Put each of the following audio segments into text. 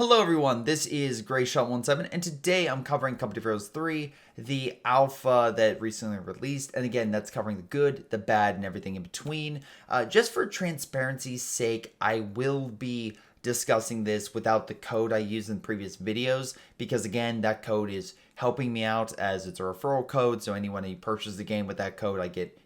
Hello everyone, this is Greyshot17, and today I'm covering Company of Heroes 3, the alpha that recently released, and again, that's covering the good, the bad, and everything in between. Just for transparency's sake, I will be discussing this without the code I used in previous videos, because again, that code is helping me out as it's a referral code, so anyone who purchases the game with that code, I get,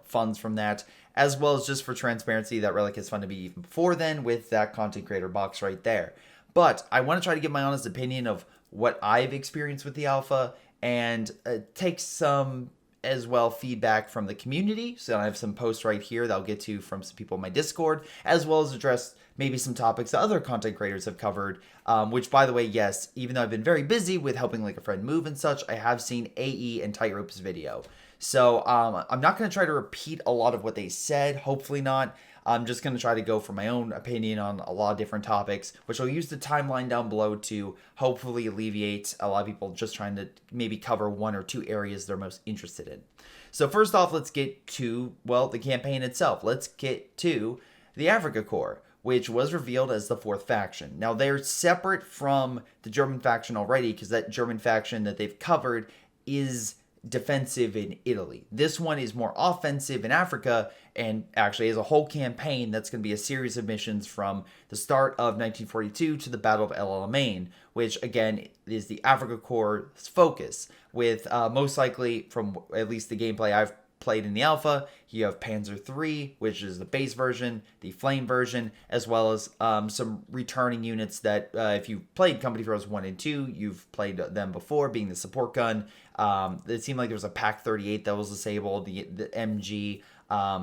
funds from that, as well as just for transparency, that Relic is fun to be even before then with that content creator box right there. But I want to try to give my honest opinion of what I've experienced with the alpha and take some as well feedback from the community. So I have some posts right here that I'll get to from some people in my Discord, as well as address maybe some topics that other content creators have covered, which, by the way, yes, even though I've been very busy with helping like a friend move and such, I have seen AE and Tightrope's video. So I'm not going to try to repeat a lot of what they said, hopefully not. I'm just going to try to go for my own opinion on a lot of different topics, which I'll use the timeline down below to hopefully alleviate a lot of people just trying to maybe cover one or two areas they're most interested in. So first off, let's get to, well, the campaign itself. Let's get to the Afrika Korps, which was revealed as the fourth faction. Now, they're separate from the German faction already, because that German faction that they've covered is defensive in Italy. This one is more offensive in Africa, and actually has a whole campaign that's going to be a series of missions from the start of 1942 to the Battle of El Alamein, which again is the Afrika Korps' focus, with most likely, from at least the gameplay I've played in the alpha, you have Panzer III, which is the base version, the flame version, as well as some returning units that if you played Company of Heroes 1 and 2, you've played them before, being the support gun. It seemed like there was a PaK 38 that was disabled, the MG.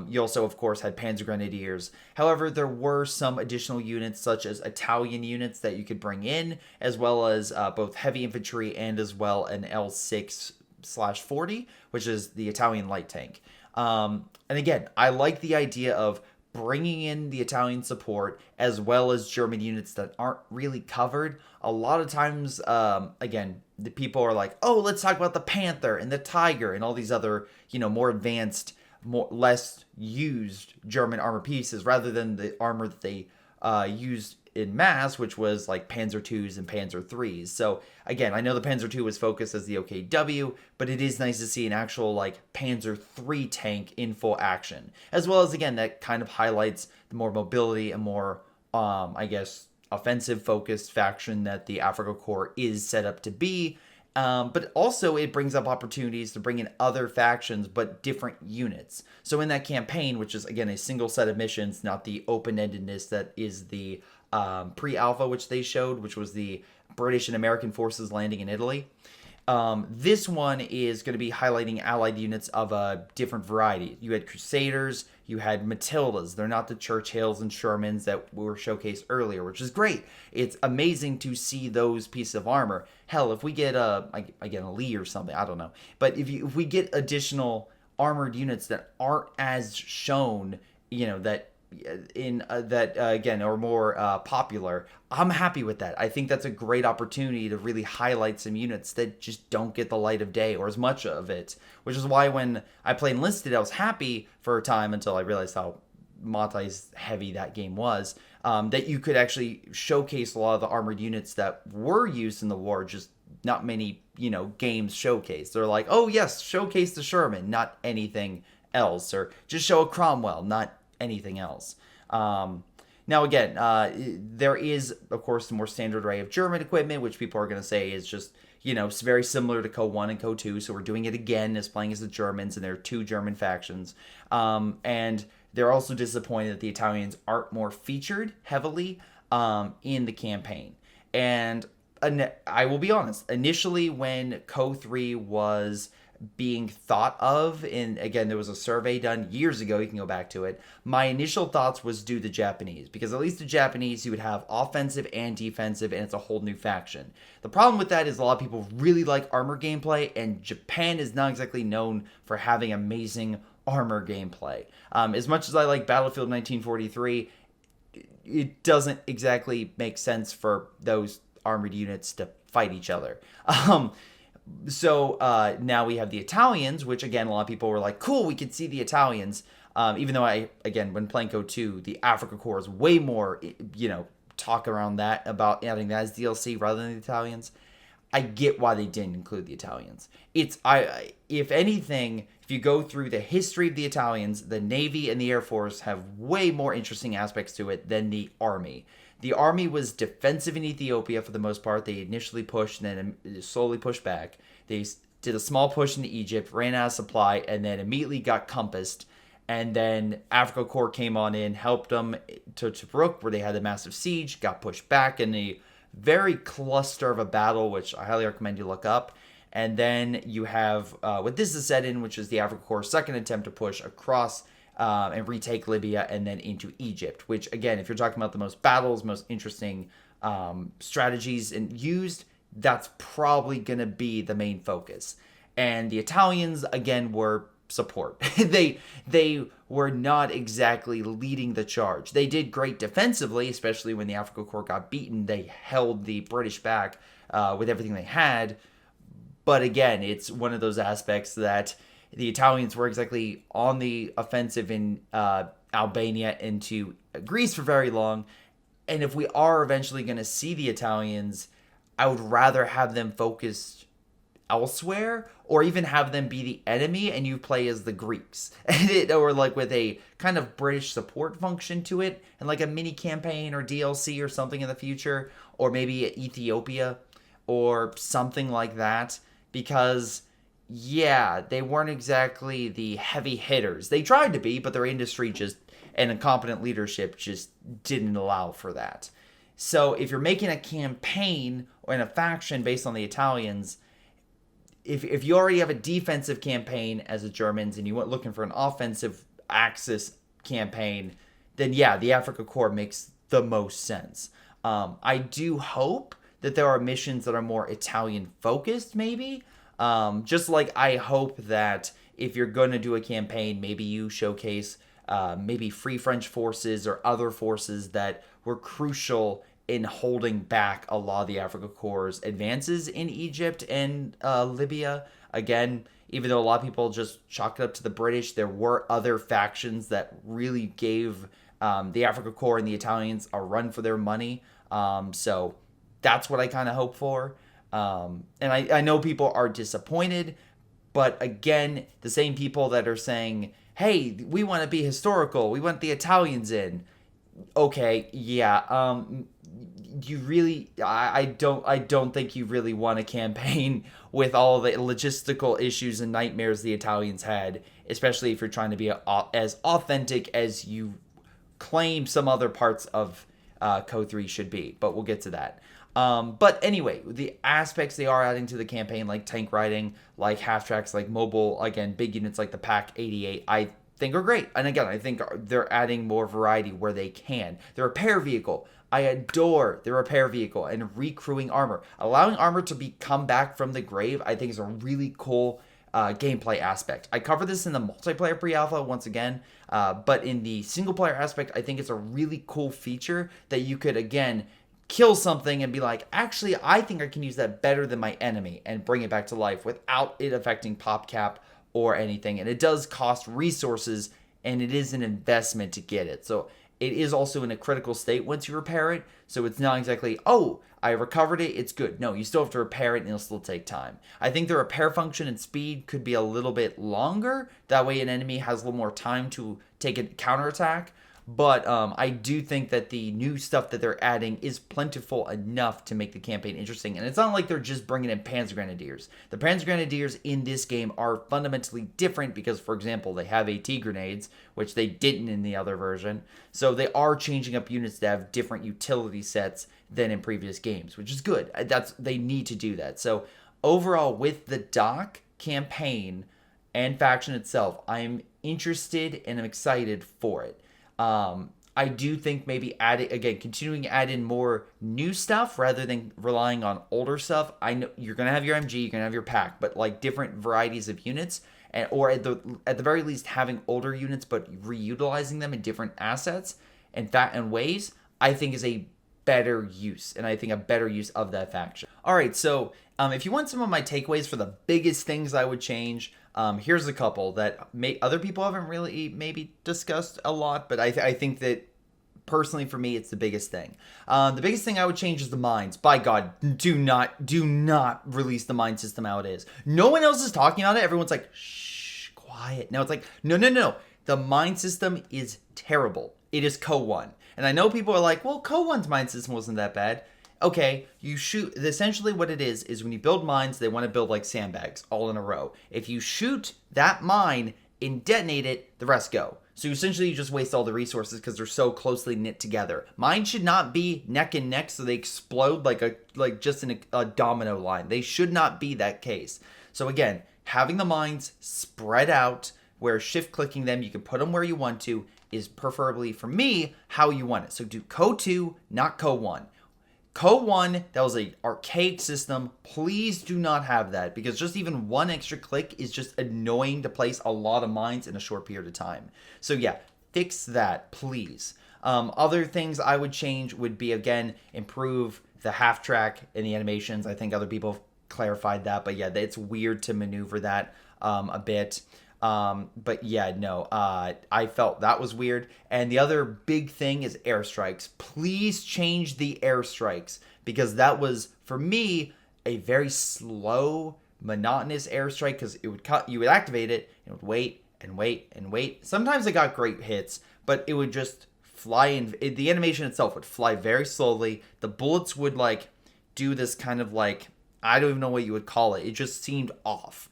You also, of course, had Panzer Grenadiers. However, there were some additional units, such as Italian units that you could bring in, as well as both heavy infantry and as well an L6/40, which is the Italian light tank. And again, I like the idea of bringing in the Italian support as well as German units that aren't really covered. A lot of times, again, the people are like, oh, let's talk about the Panther and the Tiger and all these other, more advanced, less used German armor pieces, rather than the armor that they used in mass, which was like Panzer IIs and Panzer IIIs. So again, I know the Panzer II was focused as the OKW, but it is nice to see an actual like Panzer III tank in full action, as well as, again, that kind of highlights the more mobility and more, I guess, offensive focused faction that the Afrika Korps is set up to be. But also it brings up opportunities to bring in other factions, but different units. So in that campaign, which is, again, a single set of missions, not the open-endedness that is the pre-alpha, which they showed, which was the British and American forces landing in Italy. This one is going to be highlighting allied units of a different variety. You had Crusaders, you had Matildas. They're not the Churchills and Shermans that were showcased earlier, which is great. It's amazing to see those pieces of armor. Hell, if we get a Lee or something, I don't know. But if we get additional armored units that aren't as shown, that again are more popular, I'm happy with that. I think that's a great opportunity to really highlight some units that just don't get the light of day or as much of it, which is why when I played Enlisted, I was happy for a time until I realized how multi heavy that game was, that you could actually showcase a lot of the armored units that were used in the war, just not many games showcase. They're like, oh yes, showcase the Sherman, not anything else, or just show a Cromwell, not anything else. Now again, there is, of course, the more standard array of German equipment, which people are going to say is just, very similar to CoH1 and CoH2, so we're doing it again as playing as the Germans, and there are two German factions. And they're also disappointed that the Italians aren't more featured heavily in the campaign. And I will be honest, initially when CoH3 was being thought of, and again, there was a survey done years ago, you can go back to it, my initial thoughts was do the Japanese, because at least the Japanese, you would have offensive and defensive, and it's a whole new faction. The problem with that is a lot of people really like armor gameplay, and Japan is not exactly known for having amazing armor gameplay. As much as I like Battlefield 1943, it doesn't exactly make sense for those armored units to fight each other. So now we have the Italians, which, again, a lot of people were like, cool, we could see the Italians. Even though when playing CoH2, the Afrika Korps is way more, talk around that about adding that as DLC rather than the Italians. I get why they didn't include the Italians. If anything, if you go through the history of the Italians, the Navy and the Air Force have way more interesting aspects to it than the Army. The Army was defensive in Ethiopia for the most part. They initially pushed and then slowly pushed back. They did a small push into Egypt, ran out of supply, and then immediately got compassed. And then Afrika Korps came on in, helped them to Tobruk, where they had a massive siege, got pushed back in the very cluster of a battle, which I highly recommend you look up. And then you have what this is set in, which is the Afrika Korps' second attempt to push across and retake Libya and then into Egypt, which, again, if you're talking about the most battles, most interesting strategies and used, that's probably going to be the main focus. And the Italians, again, were support. They were not exactly leading the charge. They did great defensively, especially when the Afrika Korps got beaten. They held the British back with everything they had. But again, it's one of those aspects that the Italians were exactly on the offensive in Albania into Greece for very long. And if we are eventually going to see the Italians, I would rather have them focused elsewhere, or even have them be the enemy and you play as the Greeks, or like with a kind of British support function to it, and like a mini campaign or DLC or something in the future, or maybe Ethiopia or something like that. Because yeah, they weren't exactly the heavy hitters. They tried to be, but their industry just and incompetent leadership just didn't allow for that. So if you're making a campaign or in a faction based on the Italians, if you already have a defensive campaign as the Germans and you went looking for an offensive Axis campaign, then yeah, the Afrika Korps makes the most sense. I do hope that there are missions that are more Italian focused, maybe. Just like I hope that if you're going to do a campaign, maybe you showcase maybe Free French forces or other forces that were crucial in holding back a lot of the Afrika Korps' advances in Egypt and Libya. Again, even though a lot of people just chalk it up to the British, there were other factions that really gave the Afrika Korps and the Italians a run for their money. So that's what I kind of hope for. And I know people are disappointed, but again, the same people that are saying, hey, we want to be historical, we want the Italians in. Okay, yeah, you really, I don't think you really want a campaign with all the logistical issues and nightmares the Italians had, especially if you're trying to be as authentic as you claim some other parts of CoH3 should be, but we'll get to that. But anyway, the aspects they are adding to the campaign, like tank riding, like half tracks, like mobile, again, big units like the Pack 88, I think are great. And again, I think they're adding more variety where they can. The repair vehicle, I adore the repair vehicle and recrewing armor. Allowing armor to come back from the grave, I think is a really cool gameplay aspect. I cover this in the multiplayer pre-alpha once again, but in the single player aspect, I think it's a really cool feature that you could, again, kill something and be like, actually, I think I can use that better than my enemy and bring it back to life without it affecting pop cap or anything. And it does cost resources, and it is an investment to get it. So it is also in a critical state once you repair it. So it's not exactly, oh, I recovered it, it's good. No, you still have to repair it, and it'll still take time. I think the repair function and speed could be a little bit longer. That way an enemy has a little more time to take a counterattack. But I do think that the new stuff that they're adding is plentiful enough to make the campaign interesting. And it's not like they're just bringing in Panzer Grenadiers. The Panzer Grenadiers in this game are fundamentally different because, for example, they have AT grenades, which they didn't in the other version. So they are changing up units that have different utility sets than in previous games, which is good. They need to do that. So overall, with the doc campaign and faction itself, I'm interested and I'm excited for it. I do think maybe continuing to add in more new stuff rather than relying on older stuff. I know you're going to have your MG, you're going to have your pack, but like different varieties of units, or at the very least having older units but reutilizing them in different assets and ways, I think is a better use, and I think a better use of that faction. All right, so if you want some of my takeaways for the biggest things I would change, here's a couple that other people haven't really maybe discussed a lot, but I think that personally for me, it's the biggest thing. The biggest thing I would change is the mines. By God, do not release the mine system how it is. No one else is talking about it. Everyone's like, shh, quiet. Now it's like, no. The mine system is terrible. It is CoH1. And I know people are like, well, CoH1's mine system wasn't that bad. Okay, you shoot, essentially what it is when you build mines, they want to build like sandbags all in a row. If you shoot that mine and detonate it, the rest go. So essentially you just waste all the resources because they're so closely knit together. Mines should not be neck and neck so they explode like just in a domino line. They should not be that case. So again, having the mines spread out where shift clicking them, you can put them where you want to, is preferably for me how you want it. So do CoH2, not CoH1. CoH1, that was an archaic system. Please do not have that because just even one extra click is just annoying to place a lot of mines in a short period of time. So yeah, fix that, please. Other things I would change would be, again, improve the half track in the animations. I think other people have clarified that, but yeah, it's weird to maneuver that a bit. But yeah, no, I felt that was weird. And the other big thing is airstrikes. Please change the airstrikes because that was, for me, a very slow, monotonous airstrike because it would cut, you would activate it, and it would wait and wait and wait. Sometimes it got great hits, but it would just fly in. The animation itself would fly very slowly. The bullets would like do this kind of like, I don't even know what you would call it. It just seemed off.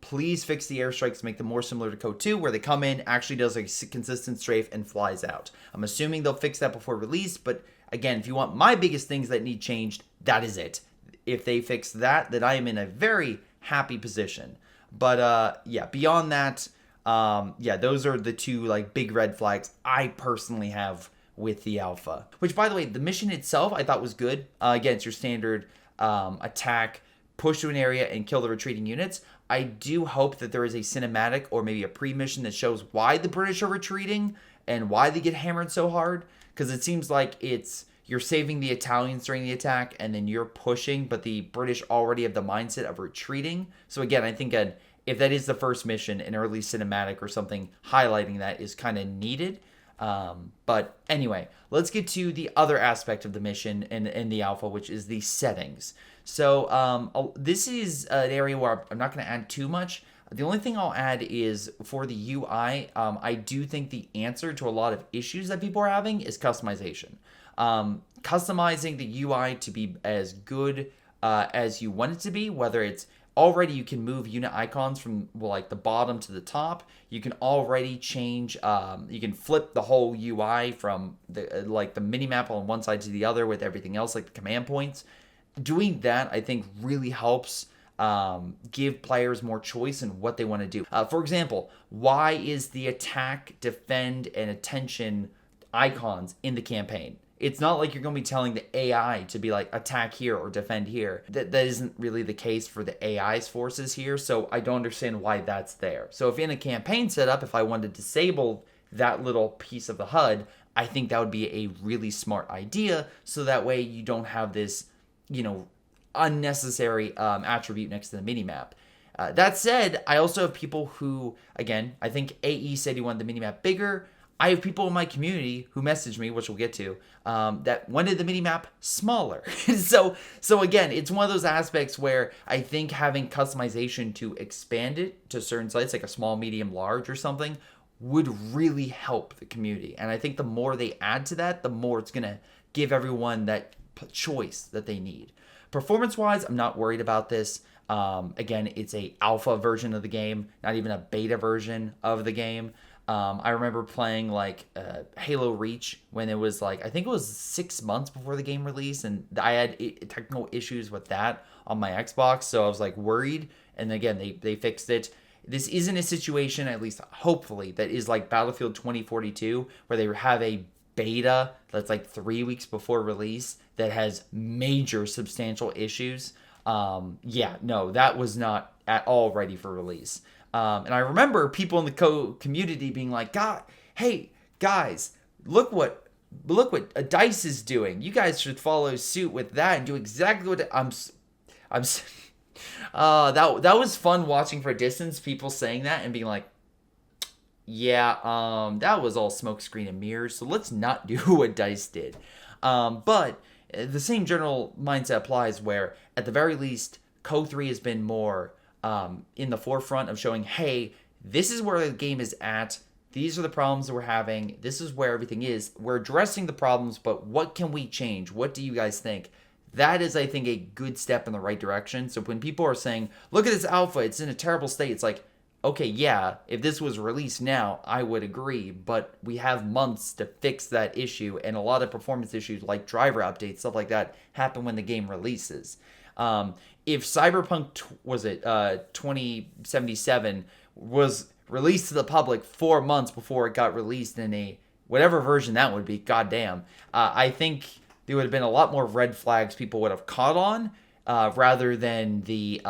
Please fix the airstrikes, make them more similar to CoH2, where they come in, actually does a consistent strafe, and flies out. I'm assuming they'll fix that before release, but again, if you want my biggest things that need changed, that is it. If they fix that, then I am in a very happy position. But yeah, beyond that, yeah, those are the two like big red flags I personally have with the alpha. Which, by the way, the mission itself I thought was good. Again, it's your standard attack, push to an area, and kill the retreating units. I do hope that there is a cinematic or maybe a pre-mission that shows why the British are retreating and why they get hammered so hard. Because it seems like you're saving the Italians during the attack and then you're pushing, but the British already have the mindset of retreating. So again, I think if that is the first mission, an early cinematic or something highlighting that is kind of needed. But anyway, let's get to the other aspect of the mission in the alpha, which is the settings. So this is an area where I'm not going to add too much. The only thing I'll add is for the UI, I do think the answer to a lot of issues that people are having is customization. Customizing the UI to be as good as you want it to be, whether it's already you can move unit icons from like the bottom to the top. You can already change, you can flip the whole UI from the mini map on one side to the other with everything else like the command points. Doing that, I think, really helps give players more choice in what they want to do. For example, why is the attack, defend, and attention icons in the campaign? It's not like you're going to be telling the AI to be like attack here or defend here. That isn't really the case for the AI's forces here, so I don't understand why that's there. So if in a campaign setup, if I wanted to disable that little piece of the HUD, I think that would be a really smart idea, so that way you don't have this, unnecessary attribute next to the minimap. That said, I also have people who, again, I think AE said he wanted the minimap bigger. I have people in my community who messaged me, which we'll get to, that wanted the minimap smaller. So again, it's one of those aspects where I think having customization to expand it to certain sites, like a small, medium, large or something, would really help the community. And I think the more they add to that, the more it's going to give everyone that choice that they need. Performance-wise, I'm not worried about this. Again, it's a alpha version of the game, not even a beta version of the game. I remember playing like Halo Reach when it was like, I think it was 6 months before the game released, and I had technical issues with that on my Xbox, so I was like worried. And again, they fixed it. This isn't a situation, at least hopefully, that is like Battlefield 2042, where they have a beta that's like 3 weeks before release that has major substantial issues. Yeah, no, that was not at all ready for release. And I remember people in the community being like, God, hey guys, look what DICE is doing. You guys should follow suit with that and do exactly what that was fun watching for a distance, people saying that and being like, yeah, that was all smokescreen and mirrors, so let's not do what DICE did. But the same general mindset applies where, at the very least, CoH3 has been more in the forefront of showing, hey, this is where the game is at. These are the problems that we're having. This is where everything is. We're addressing the problems, but what can we change? What do you guys think? That is, I think, a good step in the right direction. So when people are saying, look at this alpha, it's in a terrible state, it's like, okay, yeah, if this was released now, I would agree, but we have months to fix that issue, and a lot of performance issues like driver updates, stuff like that, happen when the game releases. If Cyberpunk, 2077 was released to the public 4 months before it got released in a whatever version that would be, goddamn, I think there would have been a lot more red flags people would have caught on, rather than the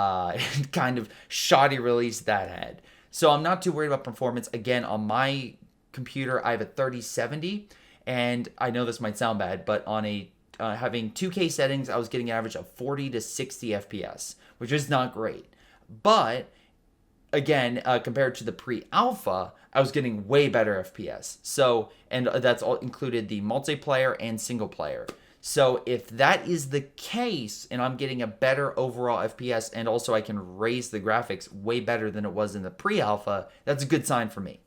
kind of shoddy release that had. So I'm not too worried about performance. Again, on my computer, I have a 3070, and I know this might sound bad, but on a having 2K settings, I was getting an average of 40 to 60 FPS, which is not great. But again, compared to the pre-alpha, I was getting way better FPS. So, and that's all included the multiplayer and single player. So if that is the case, and I'm getting a better overall FPS, and also I can raise the graphics way better than it was in the pre-alpha, that's a good sign for me.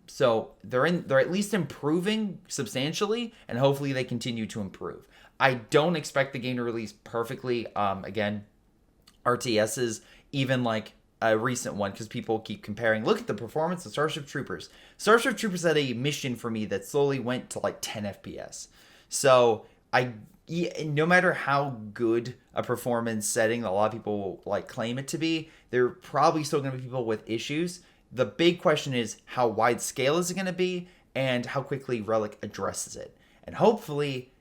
So they're at least improving substantially, and hopefully they continue to improve. I don't expect the game to release perfectly. Again, RTSs, even like a recent one, because people keep comparing. Look at the performance of Starship Troopers. Starship Troopers had a mission for me that slowly went to like 10 FPS. So no matter how good a performance setting a lot of people like claim it to be, there are probably still going to be people with issues. The big question is, how wide scale is it going to be, and how quickly Relic addresses it. And hopefully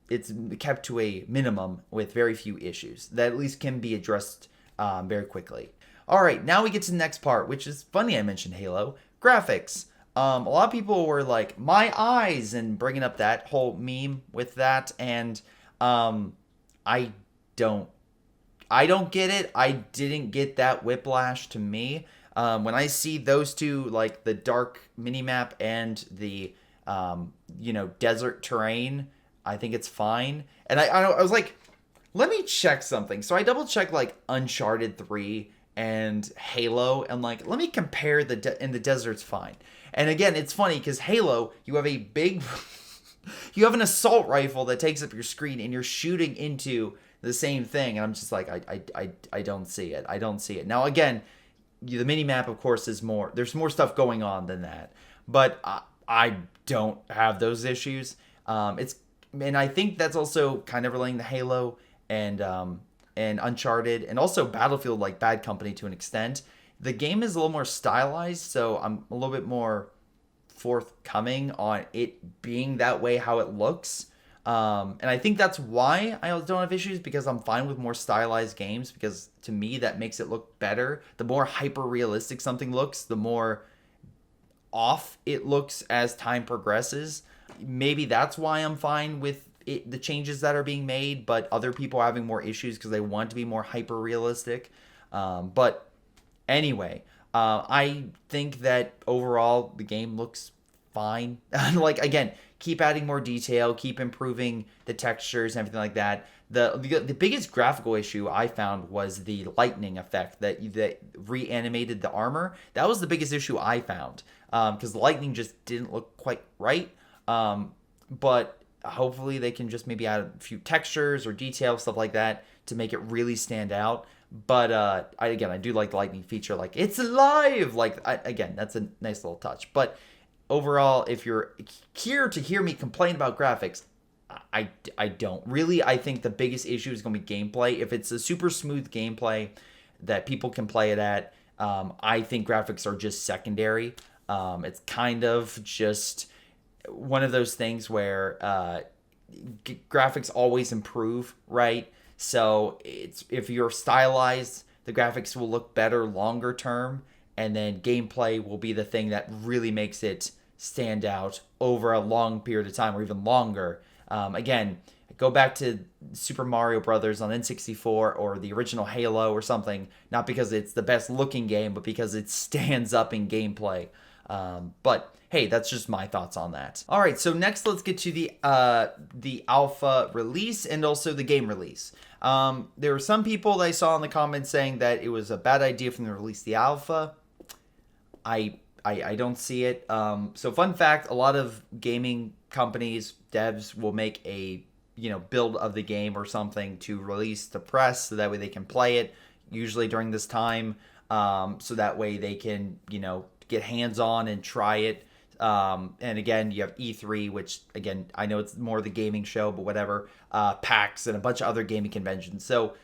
it's kept to a minimum with very few issues that at least can be addressed very quickly. All right, now we get to the next part, which is funny I mentioned Halo. Graphics. A lot of people were like, my eyes, and bringing up that whole meme with that, and I don't get it. I didn't get that whiplash to me. When I see those two, like the dark minimap and the desert terrain, I think it's fine. And I was like, let me check something. So I double checked like Uncharted 3 and Halo, and like, let me compare and the desert's fine. And again, it's funny because Halo, you have a big, you have an assault rifle that takes up your screen, and you're shooting into the same thing. And I'm just like, I don't see it. I don't see it. Now, again, the minimap, of course, is more, there's more stuff going on than that. But I don't have those issues. And I think that's also kind of relating to Halo and Uncharted, and also Battlefield, like Bad Company to an extent. The game is a little more stylized, so I'm a little bit more forthcoming on it being that way, how it looks. And I think that's why I don't have issues, because I'm fine with more stylized games, because to me that makes it look better. The more hyper-realistic something looks, the more off it looks as time progresses. Maybe that's why I'm fine with the changes that are being made, but other people are having more issues because they want to be more hyper-realistic. But anyway, I think that overall the game looks fine. Like, again, keep adding more detail, keep improving the textures and everything like that. The biggest graphical issue I found was the lightning effect that reanimated the armor. That was the biggest issue I found, because the lightning just didn't look quite right. But hopefully they can just maybe add a few textures or details, stuff like that, to make it really stand out. But I do like the lightning feature, like it's alive. Like, again, that's a nice little touch. But overall, if you're here to hear me complain about graphics, I don't really. I think the biggest issue is going to be gameplay. If it's a super smooth gameplay that people can play it at, I think graphics are just secondary. It's kind of just one of those things where graphics always improve, right? So if you're stylized, the graphics will look better longer term, and then gameplay will be the thing that really makes it stand out over a long period of time, or even longer. Again, go back to Super Mario Brothers on N64 or the original Halo or something, not because it's the best looking game, but because it stands up in gameplay. But hey, that's just my thoughts on that. All right, so next let's get to the alpha release and also the game release. There were some people that I saw in the comments saying that it was a bad idea for them to release the alpha. I don't see it. So fun fact, a lot of gaming companies, devs will make a build of the game or something to release to press so that way they can play it, usually during this time, so that way they can get hands-on and try it. And again, you have E3, which again, I know it's more the gaming show, but whatever, PAX and a bunch of other gaming conventions. So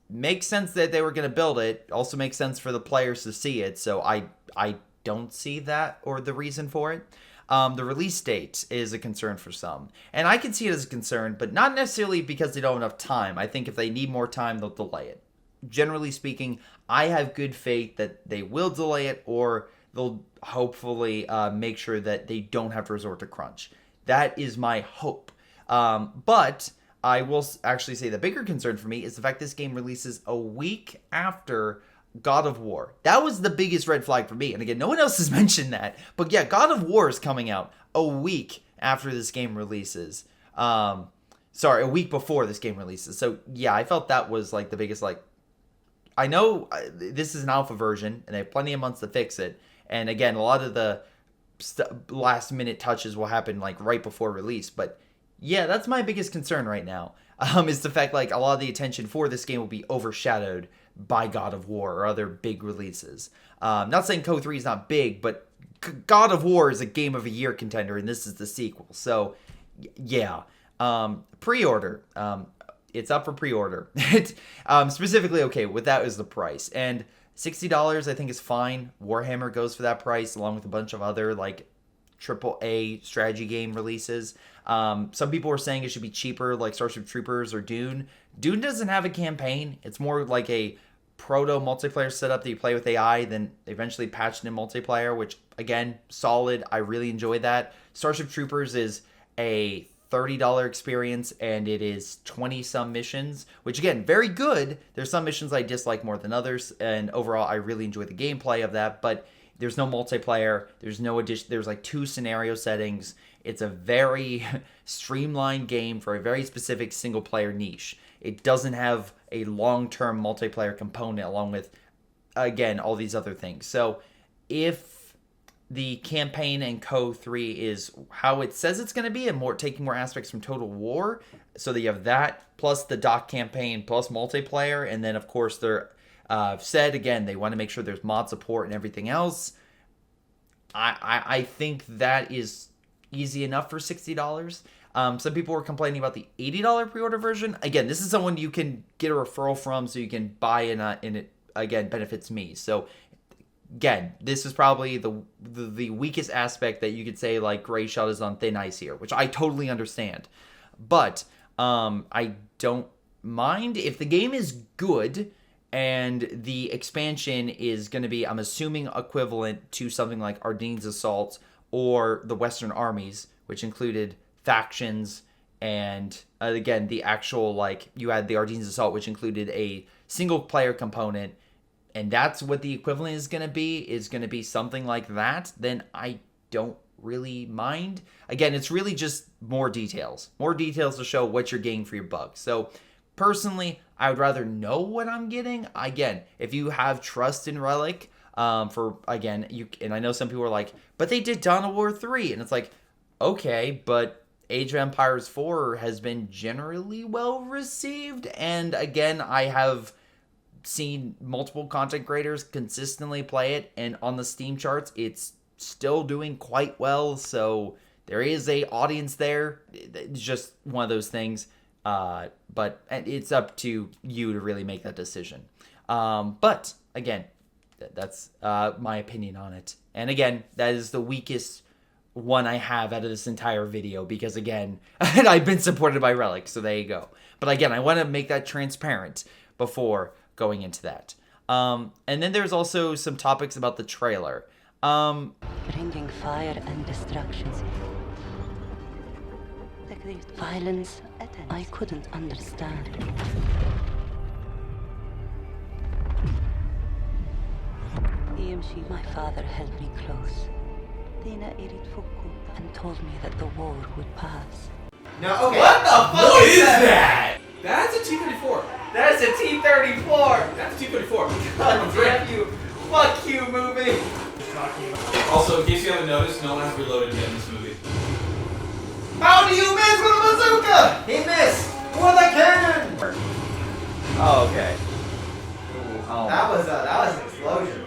makes sense that they were going to build it. Also makes sense for the players to see it. So I don't see that or the reason for it. The release date is a concern for some. And I can see it as a concern, but not necessarily because they don't have enough time. I think if they need more time, they'll delay it. Generally speaking, I have good faith that they will delay it, or they'll hopefully make sure that they don't have to resort to crunch. That is my hope. But I will actually say the bigger concern for me is the fact this game releases a week after God of War. That was the biggest red flag for me. And again, no one else has mentioned that. But yeah, God of War is coming out a week after this game releases. Sorry, a week before this game releases. So yeah, I felt that was like the biggest, like, I know this is an alpha version and they have plenty of months to fix it. And again, a lot of the last minute touches will happen like right before release. But yeah, that's my biggest concern right now. Is the fact like a lot of the attention for this game will be overshadowed by God of War or other big releases. Not saying CoH3 is not big, but God of War is a game of a year contender, and this is the sequel. So yeah, pre-order. It's up for pre-order. Specifically, okay, with that is the price. And $60 I think is fine. Warhammer goes for that price along with a bunch of other like AAA strategy game releases. Some people were saying it should be cheaper like Starship Troopers or Dune. Dune doesn't have a campaign. It's more like a proto multiplayer setup that you play with AI, then eventually patched in multiplayer, which again, solid. I really enjoyed that. Starship Troopers is a $30 experience and it is 20 some missions, which again, very good. There's some missions I dislike more than others, and overall I really enjoy the gameplay of that, but there's no multiplayer, there's no addition, there's like 2 scenario settings. It's a very streamlined game for a very specific single player niche. It doesn't have a long-term multiplayer component along with, again, all these other things. So if the campaign in CoH3 is how it says it's going to be and taking more aspects from Total War, so that you have that plus the doc campaign plus multiplayer, and then of course they're said again they want to make sure there's mod support and everything else. I think that is easy enough for $60. Some people were complaining about the $80 pre-order version. Again, this is someone you can get a referral from, so you can buy in it. Again, benefits me. So again, this is probably the weakest aspect that you could say like Greyshot is on thin ice here, which I totally understand. But I don't mind if the game is good and the expansion is going to be, I'm assuming, equivalent to something like Ardennes Assault or the Western Armies, which included factions and again the actual, like, you had the Ardennes Assault, which included a single player component, and that's what the equivalent is going to be something like that, then I don't really mind. Again, it's really just more details to show what you're getting for your bucks. So personally, I would rather know what I'm getting. Again, if you have trust in Relic, and I know some people are like, but they did Dawn of War 3, and it's like, okay, but Age of Empires 4 has been generally well received, and again, I have seen multiple content creators consistently play it, and on the Steam charts, it's still doing quite well, so there is a audience there. It's just one of those things, but it's up to you to really make that decision. But again, that's my opinion on it. And again, that is the weakest one I have out of this entire video, because again, I've been supported by Relic, so there you go. But again, I want to make that transparent before going into that. And then there's also some topics about the trailer. Bringing fire and destruction. Violence I couldn't understand. My father held me close. and told me that the war would pass. No, okay. What the fuck What is that? that? That's a T-34. That's a T-34. That's a T-34. God damn you. Fuck you, movie. Also, in case you haven't noticed, no one has reloaded yet in this movie. How do you miss with a bazooka? He missed with a cannon. Oh, okay. Oh. That was an explosion.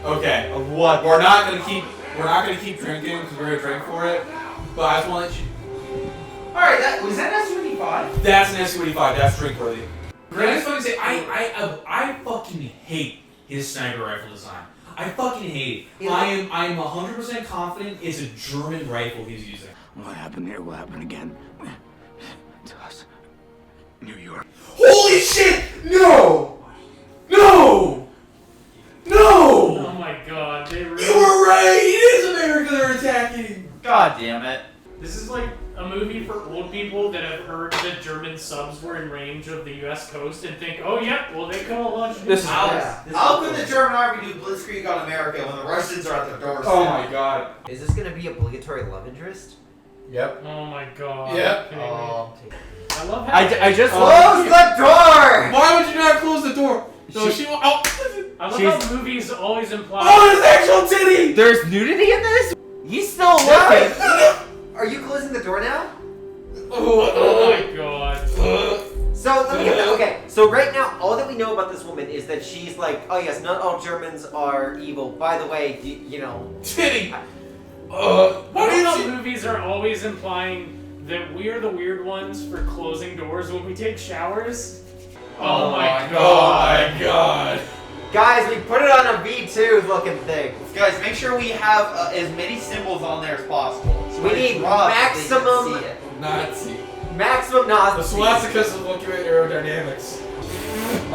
Okay. Of what? We're not gonna keep drinking because we're gonna drink for it. But I just want to let you. All right, was that S-25? That's an S-25. That's drink worthy. Can I just fucking say I fucking hate his sniper rifle design. I fucking hate it. I am 100% confident it's a German rifle he's using. What happened here will happen again. To us. New York. Holy shit! No! No! No! Oh my god, they really... You were right! It is America they're attacking! God damn it. This is like a movie for old people that have heard that German subs were in range of the US coast and think, oh yeah, well they can launch This is How could the German army do blitzkrieg on America when the Russians are at their doorstep? Oh my god. Is this gonna be obligatory love interest? Yep. Oh my god. Yep. Kidding me. I love how I just Oh. closed the door! Why would you not close the door? So she will. Oh! I love how movies always imply... Oh, there's actual titty! There's nudity in this? He's still looking. Are you closing the door now? Oh my god. So let me get that. Okay, so right now, all that we know about this woman is that she's like, oh yes, not all Germans are evil. By the way, you know. Titty! I What love is how it? movies are always implying that we're the weird ones for closing doors when we take showers. Oh my god. Oh my god. Guys, we put it on a V2 looking thing. Guys, make sure we have as many symbols on there as possible. So we need maximum, Nazi. maximum The Nazi. swastikas of looking at aerodynamics.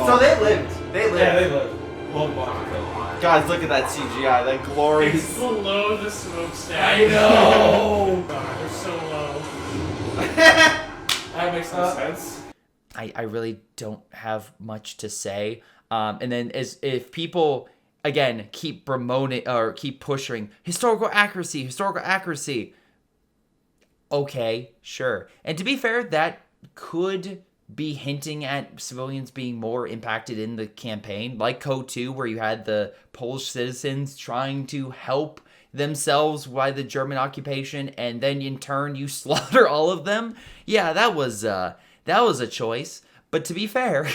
So they lived. They lived. Yeah, they live. Hold on. Guys, look at that CGI. That glorious. It's below the smokestack. I know. God, they're so low. That makes no sense. I really don't have much to say. And then if people again keep promoting or keep pushing historical accuracy. Okay, sure. And to be fair, that could be hinting at civilians being more impacted in the campaign, like CoH3, where you had the Polish citizens trying to help themselves by the German occupation, and then in turn you slaughter all of them. Yeah, that was a choice. But to be fair,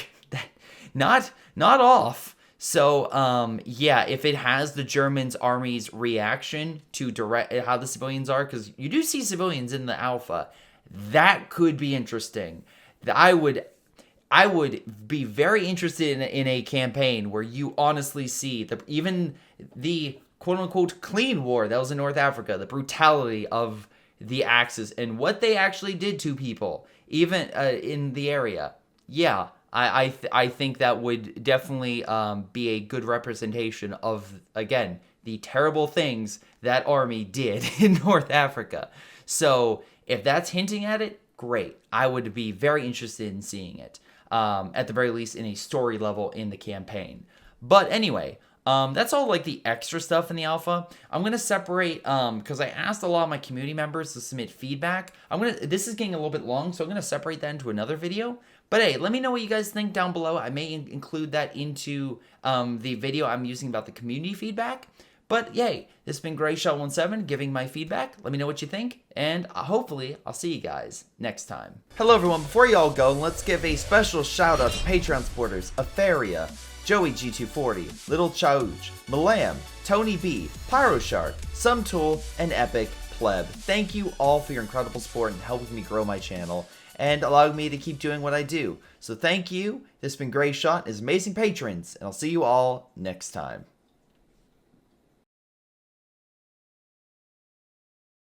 not off. So, yeah, if it has the Germans' army's reaction to direct how the civilians are, because you do see civilians in the alpha, that could be interesting. I would be very interested in a campaign where you honestly see even the quote-unquote clean war that was in North Africa, the brutality of the Axis and what they actually did to people, even in the area. Yeah. I think that would definitely be a good representation of, again, the terrible things that army did in North Africa. So if that's hinting at it, great. I would be very interested in seeing it, at the very least in a story level in the campaign. But anyway, that's all like the extra stuff in the alpha. I'm going to separate, because I asked a lot of my community members to submit feedback. This is getting a little bit long, so I'm going to separate that into another video. But hey, let me know what you guys think down below. I may include that into the video I'm using about the community feedback. But yay, this has been Greyshot17 giving my feedback. Let me know what you think, and hopefully I'll see you guys next time. Hello everyone, before you all go, let's give a special shout out to Patreon supporters Aphyria, Joey G240, Little Chauge, Milam, tonybee, Pyroshark, XSomeToolx, and Epic Pleb. Thank you all for your incredible support and helping me grow my channel and allowing me to keep doing what I do. So thank you. This has been Greyshot, his amazing patrons, and I'll see you all next time.